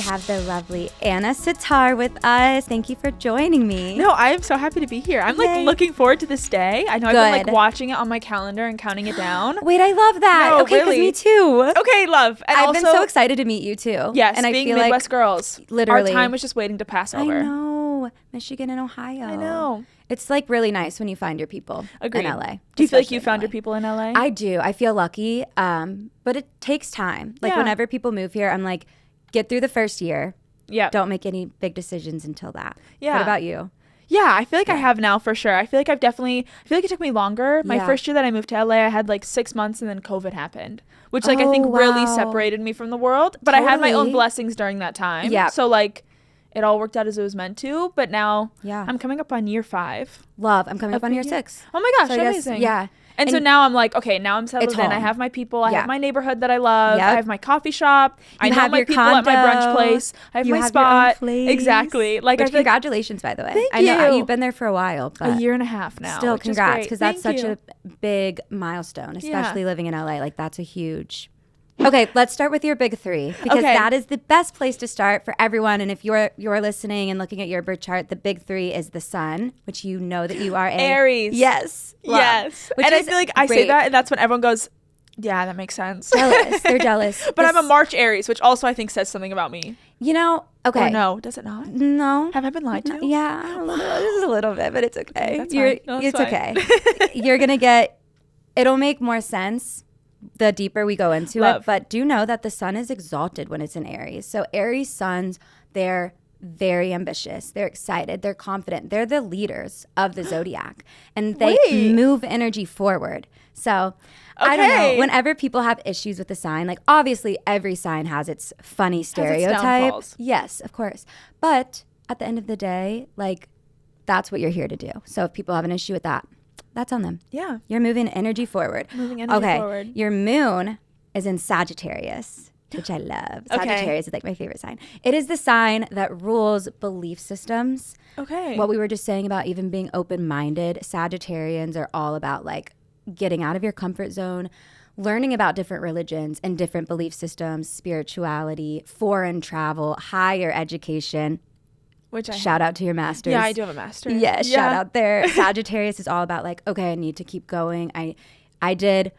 have the lovely Anna Sitar with us. Thank you for joining me. No, I am so happy to be here. I'm like looking forward to this day. I know I've been like watching it on my calendar and counting it down. Wait, I love that. No, okay, really. Me too. Okay, love. And I've also, been so excited to meet you too. Yes, and being I feel Midwest like girls. Literally. Our time was just waiting to pass over. I know. Michigan and Ohio. I know. It's like really nice when you find your people Agreed. in LA. Do you feel like you found your people in LA? I do. I feel lucky. But it takes time. Like whenever people move here, I'm like, get through the first year. Yeah. Don't make any big decisions until that. Yeah. What about you? Yeah, I feel like I have now for sure. I feel like it took me longer. My first year that I moved to LA, I had like 6 months and then COVID happened, which like I think really separated me from the world. But I had my own blessings during that time. Yeah. So like it all worked out as it was meant to. But now I'm coming up on year 5. Love. I'm coming up on year 6. Oh my gosh, so amazing. Yeah. And so now I'm like, okay, now I'm settled in. I have my people. I have my neighborhood that I love. I have my coffee shop. I know my people at my brunch place. I have my spot. Exactly. Like, congratulations, by the way. Thank I you. know you've been there for a while. But a year and a half now. Still, congrats, because that's such a big milestone, especially living in LA. Like, that's a huge. Okay, let's start with your big 3, because that is the best place to start for everyone. And if you're listening and looking at your birth chart, the big 3 is the sun, which you know that you are Aries. Yes. Yes. And I feel like I say that, and that's when everyone goes, yeah, that makes sense. Jealous. They're jealous. But I'm a March Aries, which also I think says something about me. You know, okay. Or no, does it not? No. Have I been lied to? Yeah, just a little bit, but it's okay. That's fine. It's okay. You're going to get, it'll make more sense the deeper we go into it, but do know that the sun is exalted when it's in Aries. So Aries suns, they're very ambitious. They're excited. They're confident. They're the leaders of the zodiac, and they move energy forward. So I don't know. Whenever people have issues with the sign, like obviously every sign has its funny stereotype. Yes, of course. But at the end of the day, like that's what you're here to do. So if people have an issue with that, that's on them. Yeah. You're moving energy forward. Forward. Your moon is in Sagittarius, which I love. Sagittarius is like my favorite sign. It is the sign that rules belief systems. Okay. What we were just saying about even being open-minded, Sagittarians are all about like getting out of your comfort zone, learning about different religions and different belief systems, spirituality, foreign travel, higher education. Which shout out to your masters. Yeah, I do have a master. Yeah, shout out there. Sagittarius is all about like, okay, I need to keep going. I did,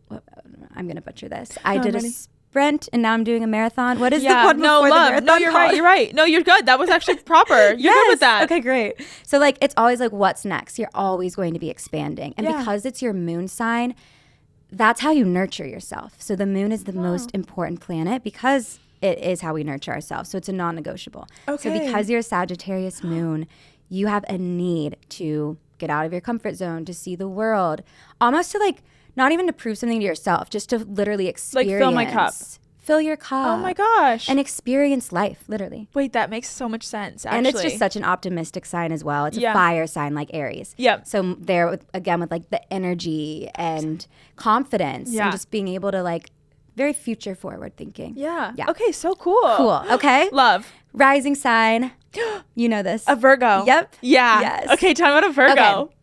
I'm going to butcher this. I did a sprint and now I'm doing a marathon. What is the one before the marathon? No, you're right. You're right. No, you're good. That was actually proper. You're good with that. Okay, great. So like, it's always like, what's next? You're always going to be expanding. And because it's your moon sign, that's how you nurture yourself. So the moon is the most important planet because it is how we nurture ourselves. So it's a non-negotiable. Okay. So because you're a Sagittarius moon, you have a need to get out of your comfort zone, to see the world, almost to like, not even to prove something to yourself, just to literally experience. Like fill my cup. Fill your cup. Oh my gosh. And experience life, literally. Wait, that makes so much sense, actually. And it's just such an optimistic sign as well. It's a fire sign like Aries. Yep. So there, again, with like the energy and confidence and just being able to like, very future forward thinking. Yeah. Okay, so cool. Cool. Okay. Love. Rising sign. You know this. A Virgo. Yep. Yeah. Yes. Okay, tell me about a Virgo. Okay.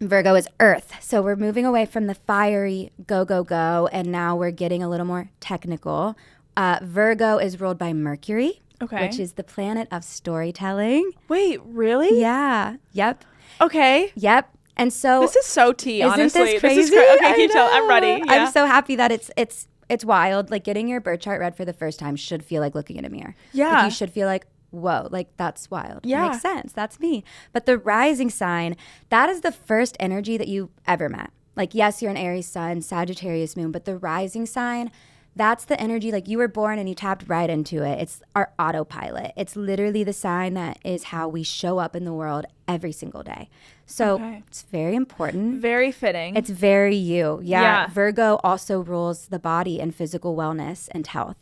Virgo is earth. So we're moving away from the fiery go, go, go. And now we're getting a little more technical. Virgo is ruled by Mercury. Okay. Which is the planet of storytelling. Wait, really? Yeah. Yep. Okay. Yep. And so this is so tea, honestly. Isn't this crazy? Okay, can you tell? I'm ready. Yeah. I'm so happy that it's wild. Like getting your birth chart read for the first time should feel like looking in a mirror. Yeah. Like you should feel like, whoa, like that's wild. Yeah. Makes sense. That's me. But the rising sign, that is the first energy that you ever met. Like, yes, you're an Aries sun, Sagittarius moon, but the rising sign, that's the energy, like you were born and you tapped right into it. It's our autopilot. It's literally the sign that is how we show up in the world every single day. So it's very important. Very fitting. It's very you. Yeah. Virgo also rules the body and physical wellness and health.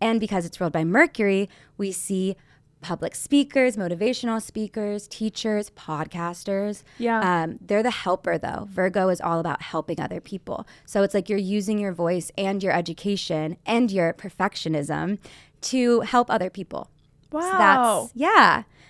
And because it's ruled by Mercury, we see public speakers, motivational speakers, teachers, podcasters. Yeah. They're the helper though. Virgo is all about helping other people. So it's like you're using your voice and your education and your perfectionism to help other people. Wow.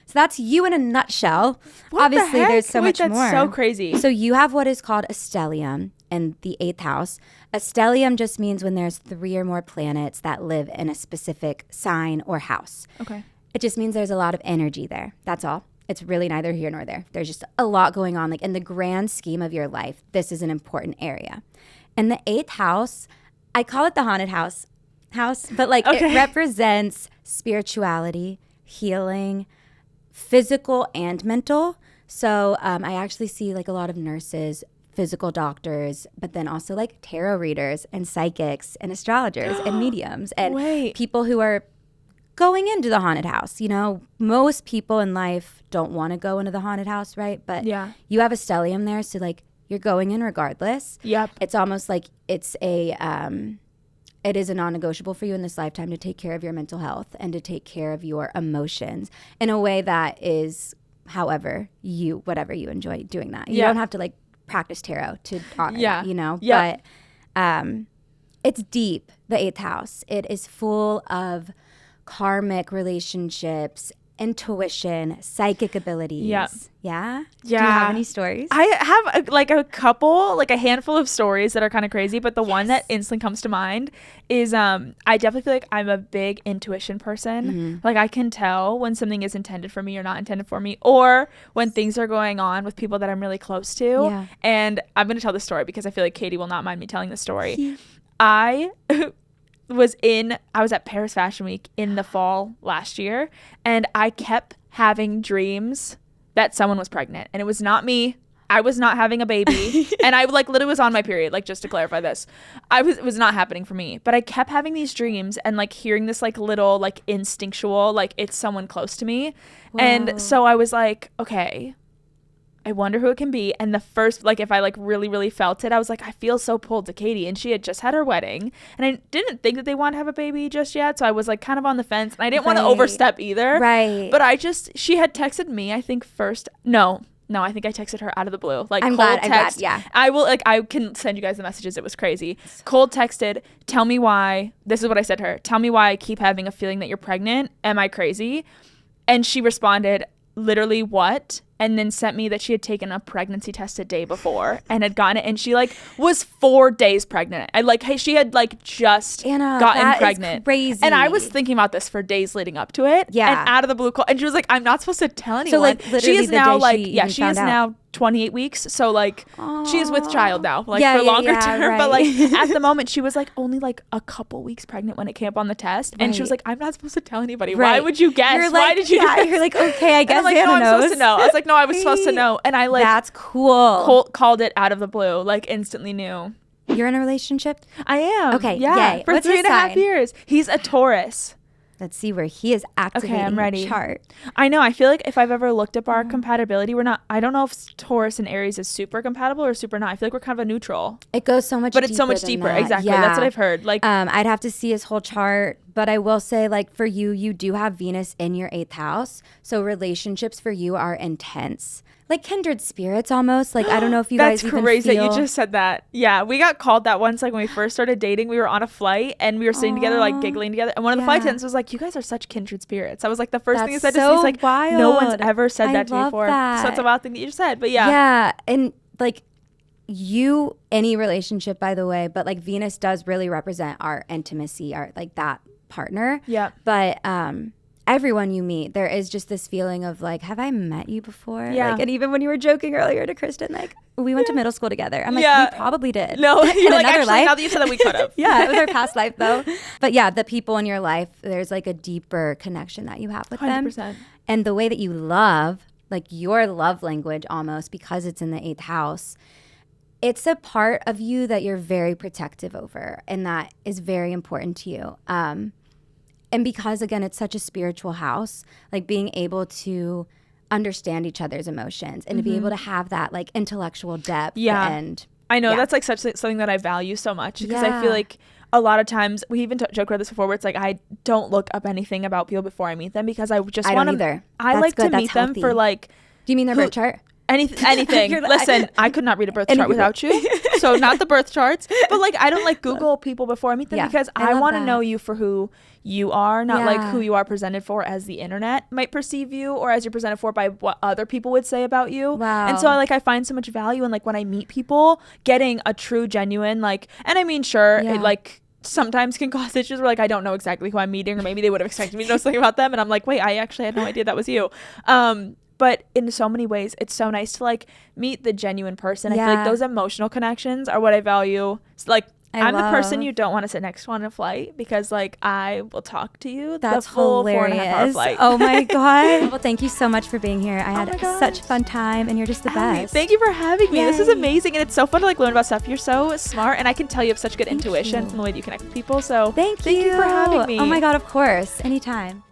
So that's you in a nutshell. What Obviously, the heck? there's so much more. That's so crazy. So you have what is called a stellium. in the 8th house. A stellium just means when there's 3 or more planets that live in a specific sign or house. Okay. It just means there's a lot of energy there. That's all. It's really neither here nor there. There's just a lot going on. Like in the grand scheme of your life, this is an important area. And the 8th house, I call it the haunted house, but like it represents spirituality, healing, physical and mental. So I actually see like a lot of nurses, physical doctors, but then also like tarot readers and psychics and astrologers and mediums and people who are going into the haunted house. You know, most people in life don't want to go into the haunted house, right? But you have a stellium there, so like you're going in regardless. Yep. It's almost like it's a it is a non-negotiable for you in this lifetime to take care of your mental health and to take care of your emotions in a way that is whatever you enjoy doing that. You don't have to like practice tarot to honor it, you know? But it's deep, the 8th house. It is full of karmic relationships, intuition, psychic abilities. Yeah. Do you have any stories? I have a couple, like a handful of stories that are kind of crazy, but the one that instantly comes to mind is I definitely feel like I'm a big intuition person. Mm-hmm. Like I can tell when something is intended for me or not intended for me, or when things are going on with people that I'm really close to. Yeah. And I'm going to tell this story because I feel like Katie will not mind me telling this story. I was at Paris Fashion Week in the fall last year, and I kept having dreams that someone was pregnant, and it was not me. I was not having a baby, and I like literally was on my period, like just to clarify this. It was not happening for me, but I kept having these dreams and like hearing this like little like instinctual, like it's someone close to me. Whoa. And so I was like, okay, I wonder who it can be. And the first, like, if I like really, really felt it, I was like, I feel so pulled to Katie. And she had just had her wedding. And I didn't think that they want to have a baby just yet. So I was like kind of on the fence. And I didn't want to overstep either. Right. But she had texted me, I think first. No, I think I texted her out of the blue. Like I'm cold glad, text. Yeah. I can send you guys the messages. It was crazy. Cold texted, tell me why. This is what I said to her. Tell me why I keep having a feeling that you're pregnant. Am I crazy? And she responded, literally what? And then sent me that she had taken a pregnancy test a day before and had gotten it, and she like was 4 days pregnant. She had like just gotten pregnant. Is crazy. And I was thinking about this for days leading up to it. Yeah. And out of the blue call, and she was like, "I'm not supposed to tell anyone." So like literally she is now like she is now 28 weeks. So like she is with child now, like for longer term. Right. But like at the moment she was like only like a couple weeks pregnant when it came up on the test. And she was like, I'm not supposed to tell anybody. Right. Why would you guess? You're Why like, did you guess? You're like, okay, I guess like, Anna no, knows. I'm supposed to know. I was like, no, I was supposed to know. And I like that's cool. Called it out of the blue, like instantly knew. You're in a relationship? I am. Okay. Yeah. Yay. For What's 3.5 years. He's a Taurus. Let's see where he is activating I'm ready. the chart. I know. I feel like if I've ever looked up our compatibility, I don't know if Taurus and Aries is super compatible or super not. I feel like we're kind of a neutral. It goes so much deeper. But it's so much deeper. That. Exactly. Yeah. That's what I've heard. Like, I'd have to see his whole chart, but I will say like for you do have Venus in your 8th house. So relationships for you are intense. Like kindred spirits almost. Like I don't know if you guys even feel. That's crazy that you just said that. Yeah, we got called that once. Like when we first started dating, we were on a flight and we were sitting together like giggling together. And one of the flight attendants was like, "You guys are such kindred spirits." I was like, the first thing he said to me, he's like, wild. "No one's ever said that to me before." That. So that's a wild thing that you just said. But yeah. Yeah, and like any relationship, by the way, but like Venus does really represent our intimacy, our like that partner. Yeah. But everyone you meet, there is just this feeling of like, have I met you before? Yeah. Like, and even when you were joking earlier to Kristen, like we went to middle school together. I'm like, we probably did. No, in like, another actually, life. now that you said that, we could have. Yeah, it was our past life though. But yeah, the people in your life, there's like a deeper connection that you have with 100%. them. And the way that you love, like your love language almost, because it's in the 8th house, it's a part of you that you're very protective over, and that is very important to you. And because, again, it's such a spiritual house, like being able to understand each other's emotions and to be able to have that like intellectual depth. Yeah. And I know that's like something that I value so much, because I feel like a lot of times we even joke about this before, where it's like I don't look up anything about people before I meet them, because I just want to. I like to meet them for like. Do you mean their birth chart? Anything. Listen, I could not read a birth chart without you. So not the birth charts, but like I don't like Google people before I meet them because I want to know you for who you are, not like who you are presented for as the internet might perceive you, or as you're presented for by what other people would say about you. Wow. And so I find so much value in like when I meet people getting a true, genuine, like, and I mean, sure, it like sometimes can cause issues where like I don't know exactly who I'm meeting, or maybe they would have expected me to know something about them and I'm like, wait, I actually had no idea that was you. But in so many ways, it's so nice to like meet the genuine person. I feel like those emotional connections are what I value. So, like, I'm the person you don't want to sit next to on a flight because like I will talk to you the full hilarious. 4.5-hour flight. Oh my God. Well, thank you so much for being here. I had such a fun time and you're just the best. Thank you for having me. Yay. This is amazing. And it's so fun to like learn about stuff. You're so smart. And I can tell you have such good intuition from the way that you connect with people. So thank you for having me. Oh my God, of course. Anytime.